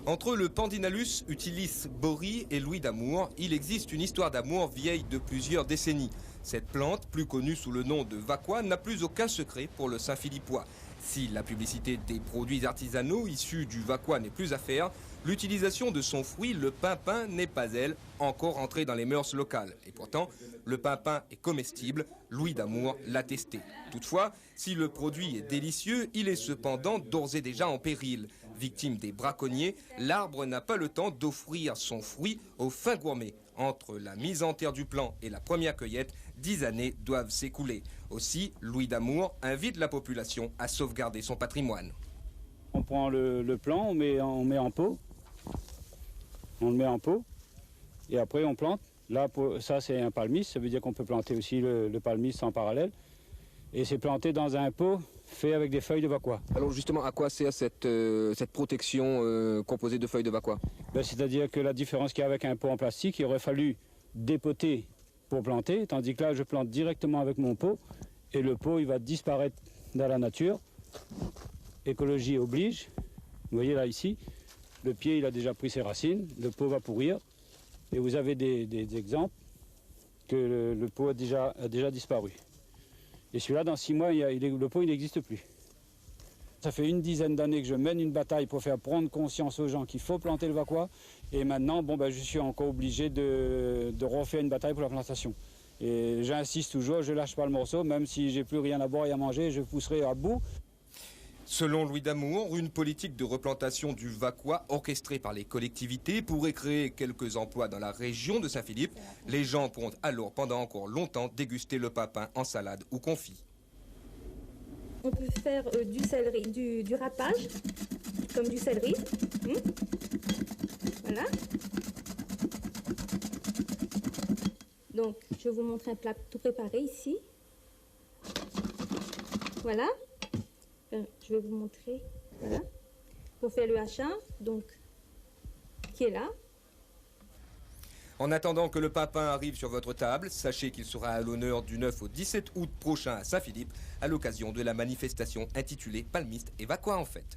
Entre le Pandinalus utilis Bory et Louis d'Amour, il existe une histoire d'amour vieille de plusieurs décennies. Cette plante, plus connue sous le nom de Vacquois, n'a plus aucun secret pour le Saint-Philippois. Si la publicité des produits artisanaux issus du Vacquois n'est plus à faire, l'utilisation de son fruit, le pimpin, n'est pas, elle, encore entrée dans les mœurs locales. Et pourtant, le pimpin est comestible, Louis d'Amour l'a testé. Toutefois, si le produit est délicieux, il est cependant d'ores et déjà en péril. Victime des braconniers, l'arbre n'a pas le temps d'offrir son fruit aux fins gourmets. Entre la mise en terre du plant et la première cueillette, 10 années doivent s'écouler. Aussi, Louis d'Amour invite la population à sauvegarder son patrimoine. On prend le plant, on met en pot. On le met en pot. Et après, on plante. Là, ça, c'est un palmis. Ça veut dire qu'on peut planter aussi le palmis en parallèle. Et c'est planté dans un pot fait avec des feuilles de Vacquois. Alors justement, à quoi sert cette protection composée de feuilles de Vacquois? C'est-à-dire que la différence qu'il y a avec un pot en plastique, il aurait fallu dépoter pour planter, tandis que là, je plante directement avec mon pot, et le pot, il va disparaître dans la nature. Écologie oblige. Vous voyez là, ici, le pied, il a déjà pris ses racines, le pot va pourrir, et vous avez des exemples que le pot a déjà disparu. Et celui-là, dans 6 mois, le pot, il n'existe plus. Ça fait une dizaine d'années que je mène une bataille pour faire prendre conscience aux gens qu'il faut planter le Vacquois. Et maintenant, je suis encore obligé de refaire une bataille pour la plantation. Et j'insiste toujours, je ne lâche pas le morceau, même si j'ai plus rien à boire et à manger, je pousserai à bout. Selon Louis d'Amour, une politique de replantation du Vacquois orchestrée par les collectivités pourrait créer quelques emplois dans la région de Saint-Philippe. Les gens pourront alors pendant encore longtemps déguster le pimpin en salade ou confit. On peut faire du céleri, du râpage, comme du céleri. Voilà. Donc, je vais vous montrer un plat tout préparé ici. Voilà. Je vais vous montrer. Voilà. Pour faire le hachin, donc, qui est là. En attendant que le pimpin arrive sur votre table, sachez qu'il sera à l'honneur du 9 au 17 août prochain à Saint-Philippe, à l'occasion de la manifestation intitulée Palmistes et Vacquois en fête.